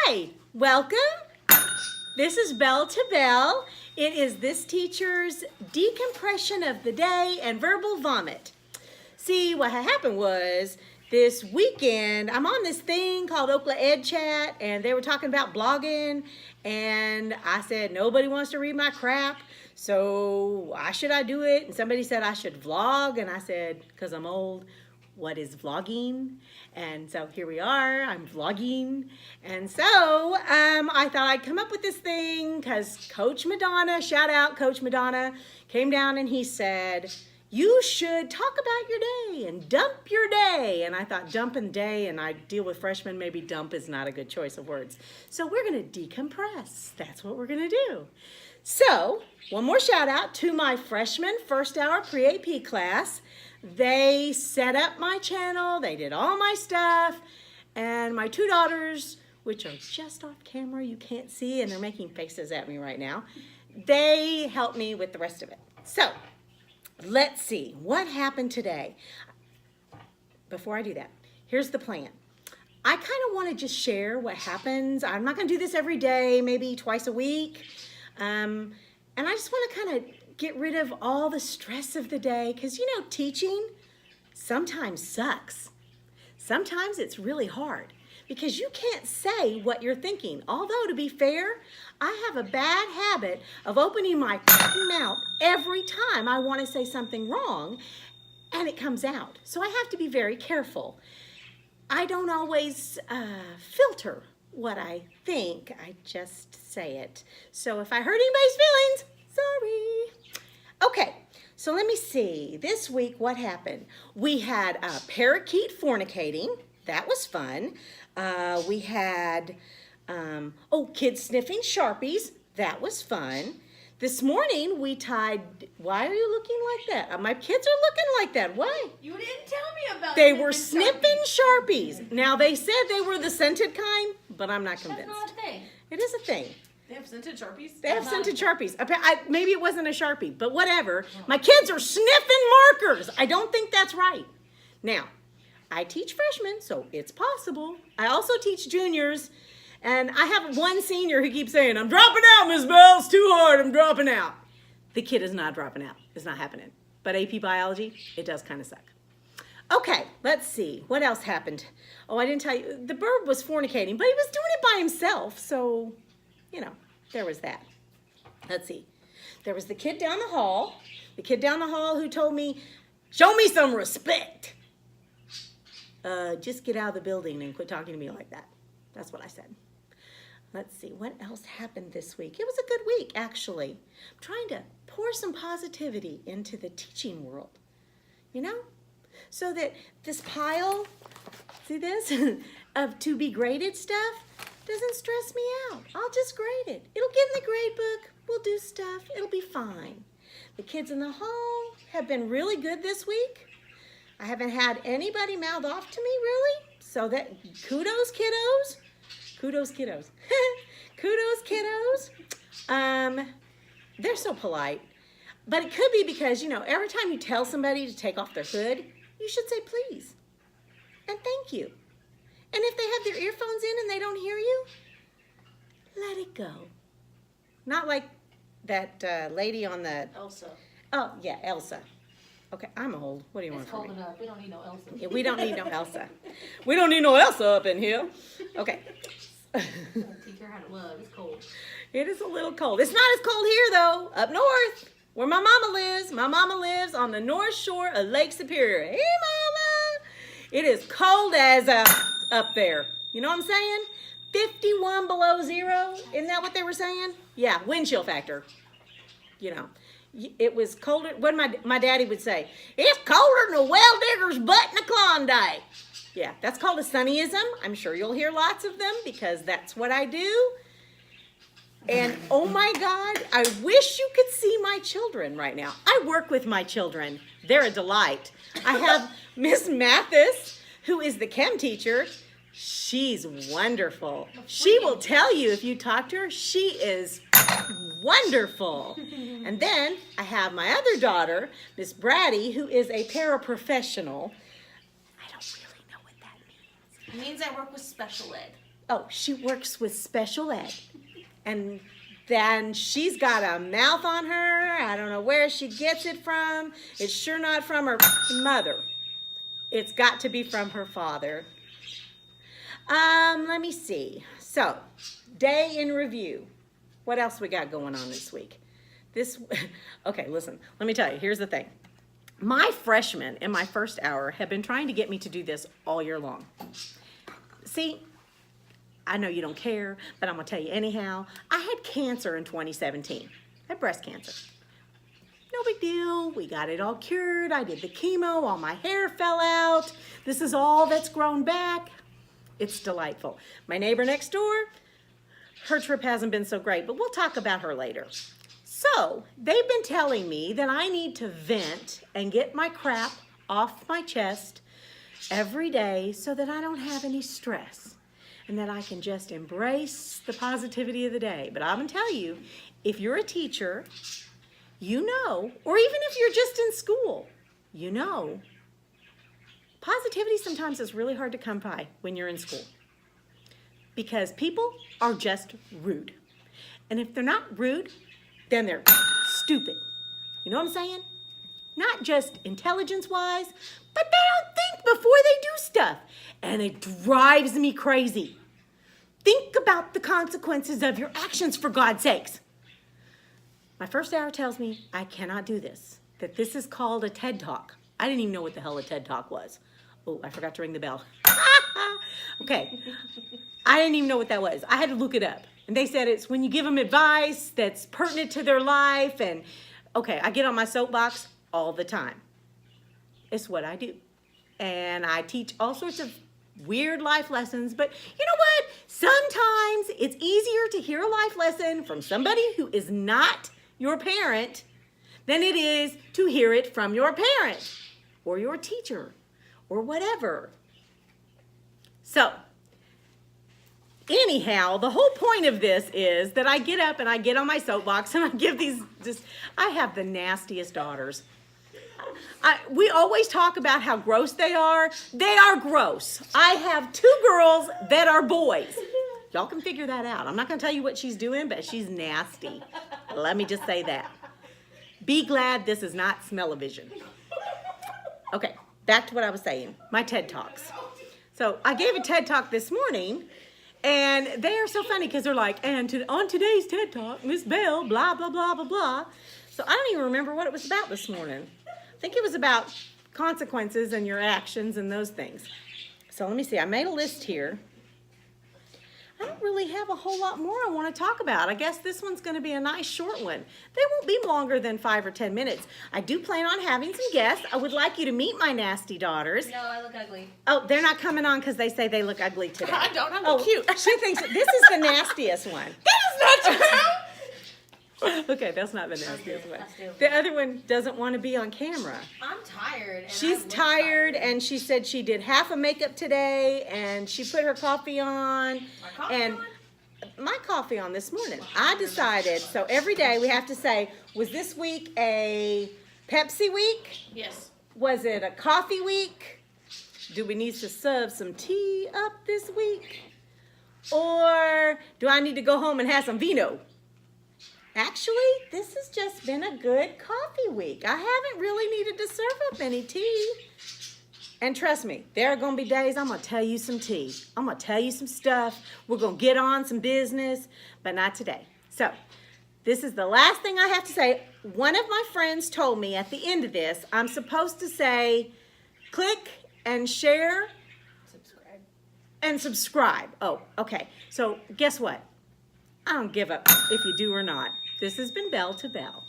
Hi, welcome. This is Bell to Bell. It is this teacher's decompression of the day and verbal vomit. See, what happened was this weekend, I'm on this thing called Oakland Ed Chat, and they were talking about blogging, and I said, nobody wants to read my crap, so why should I do it? And somebody said I should vlog, and I said, because I'm old, what is vlogging? And so here we are, I'm vlogging. And so I thought I'd come up with this thing because Coach Madonna, shout out Coach Madonna, came down and he said, you should talk about your day and dump your day. And I thought dump and day, and I deal with freshmen, maybe dump is not a good choice of words. So we're gonna decompress. That's what we're gonna do. So one more shout out to my freshman first hour pre-AP class. They set up my channel, they did all my stuff, and my two daughters, which are just off camera, you can't see, and they're making faces at me right now, they helped me with the rest of it. So let's see what happened today. Before I do that, here's the plan. I kind of want to just share what happens. I'm not going to do this every day, maybe twice a week. And I just want to kind of get rid of all the stress of the day, because you know, teaching sometimes sucks. Sometimes it's really hard because you can't say what you're thinking. Although, to be fair, I have a bad habit of opening my mouth every time I want to say something wrong, and it comes out. So I have to be very careful. I don't always filter what I think, I just say it. So if I hurt anybody's feelings, sorry. Okay, so let me see. This week, what happened? We had parakeet fornicating. That was fun. We had, kids sniffing Sharpies. That was fun. This morning, we tied, why are you looking like that? My kids are looking like that. Why? You didn't tell me about They were sniffing Sharpies. Now, they said they were the scented kind, but I'm not convinced. That's not a thing. It is a thing. They have scented Sharpies? They have scented Sharpies. Maybe it wasn't a Sharpie, but whatever. My kids are sniffing markers. I don't think that's right. Now, I teach freshmen, so it's possible. I also teach juniors, and I have one senior who keeps saying, I'm dropping out, Miss Bell. It's too hard. I'm dropping out. The kid is not dropping out. It's not happening. But AP Biology, it does kind of suck. Okay, let's see. What else happened? Oh, I didn't tell you. The bird was fornicating, but he was doing it by himself, so, you know, there was that. Let's see. There was the kid down the hall. The kid down the hall who told me, show me some respect. Just get out of the building and quit talking to me like that. That's what I said. Let's see, what else happened this week? It was a good week, actually. I'm trying to pour some positivity into the teaching world, you know? So that this pile, see this, of to be graded stuff doesn't stress me out. I'll just grade it. It'll get in the grade book. We'll do stuff. It'll be fine. The kids in the hall have been really good this week. I haven't had anybody mouth off to me, really. So that, kudos, kiddos. Kudos, kiddos. Kudos, kiddos. They're so polite. But it could be because, you know, every time you tell somebody to take off their hood, you should say please and thank you. And if they have their earphones in and they don't hear you, let it go. Not like that lady on the... Elsa. Oh, yeah, Elsa. Okay, I'm old. What do you want from me? It's cold enough. We don't need no Elsa. Yeah, we don't need no Elsa. We don't need no Elsa up in here. Okay. Teach her how to love. It's cold. It is a little cold. It's not as cold here, though, up north, where my mama lives. My mama lives on the north shore of Lake Superior. Hey, mama! It is cold as up there. You know what I'm saying? 51 below zero. Isn't that what they were saying? Yeah, wind chill factor. You know, it was colder. What my daddy would say, it's colder than a well digger's butt in a Klondike. Yeah, that's called a sunnyism. I'm sure you'll hear lots of them because that's what I do. And oh my God, I wish you could see my children right now. I work with my children. They're a delight. I have Miss Mathis, who is the chem teacher. She's wonderful. She will tell you if you talk to her, she is wonderful. And then I have my other daughter, Miss Brady, who is a paraprofessional. I don't really know what that means. It means I work with special ed. Oh, she works with special ed. And then she's got a mouth on her. I don't know where she gets it from. It's sure not from her mother. It's got to be from her father. Let me see. So, day in review. What else we got going on this week? Okay, listen, let me tell you, here's the thing. My freshmen in my first hour have been trying to get me to do this all year long. See, I know you don't care, but I'm gonna tell you anyhow. I had cancer in 2017. I had breast cancer. No big deal, we got it all cured. I did the chemo, all my hair fell out. This is all that's grown back. It's delightful. My neighbor next door, her trip hasn't been so great, but we'll talk about her later. So, they've been telling me that I need to vent and get my crap off my chest every day so that I don't have any stress and that I can just embrace the positivity of the day. But I'm gonna tell you, if you're a teacher, you know, or even if you're just in school, you know, positivity sometimes is really hard to come by when you're in school because people are just rude. And if they're not rude, then they're stupid. You know what I'm saying? Not just intelligence-wise, but they don't think before they do stuff. And it drives me crazy. Think about the consequences of your actions, for God's sakes. My first hour tells me I cannot do this, that this is called a TED Talk. I didn't even know what the hell a TED Talk was. Oh, I forgot to ring the bell. Okay, I didn't even know what that was. I had to look it up. And they said it's when you give them advice that's pertinent to their life. And okay, I get on my soapbox all the time. It's what I do. And I teach all sorts of weird life lessons. But you know what? Sometimes it's easier to hear a life lesson from somebody who is not your parent than it is to hear it from your parent or your teacher or whatever. So, anyhow, the whole point of this is that I get up and I get on my soapbox and I give these, I have the nastiest daughters. We always talk about how gross they are. They are gross. I have 2 girls that are boys. Y'all can figure that out. I'm not going to tell you what she's doing, but she's nasty. Let me just say that. Be glad this is not smell-o-vision. Okay, back to what I was saying. My TED Talks. So I gave a TED Talk this morning. And they are so funny because they're like, and on today's TED Talk, Miss Bell, blah, blah, blah, blah, blah. So I don't even remember what it was about this morning. I think it was about consequences and your actions and those things. So let me see. I made a list here. I don't really have a whole lot more I want to talk about. I guess this one's going to be a nice short one. They won't be longer than 5 or 10 minutes. I do plan on having some guests. I would like you to meet my nasty daughters. No, I look ugly. Oh, they're not coming on because they say they look ugly today. I don't. I look cute. She thinks this is the nastiest one. That is not true. Okay, that's not the nastiest one. Let's do it. The other one doesn't want to be on camera. I'm tired. And She's I look tired, and she said she did half a makeup today, and she put her coffee on. My coffee and on? my coffee on this morning. I decided, so every day we have to say, was this week a Pepsi week? Yes. Was it a coffee week? Do we need to serve some tea up this week? Or do I need to go home and have some vino? Actually, this has just been a good coffee week. I haven't really needed to serve up any tea. And trust me, there are going to be days I'm going to tell you some tea. I'm going to tell you some stuff. We're going to get on some business, but not today. So, this is the last thing I have to say. One of my friends told me at the end of this, I'm supposed to say, click and share Subscribe. and subscribe. Oh, okay. So, guess what? I don't give up if you do or not. This has been Bell to Bell.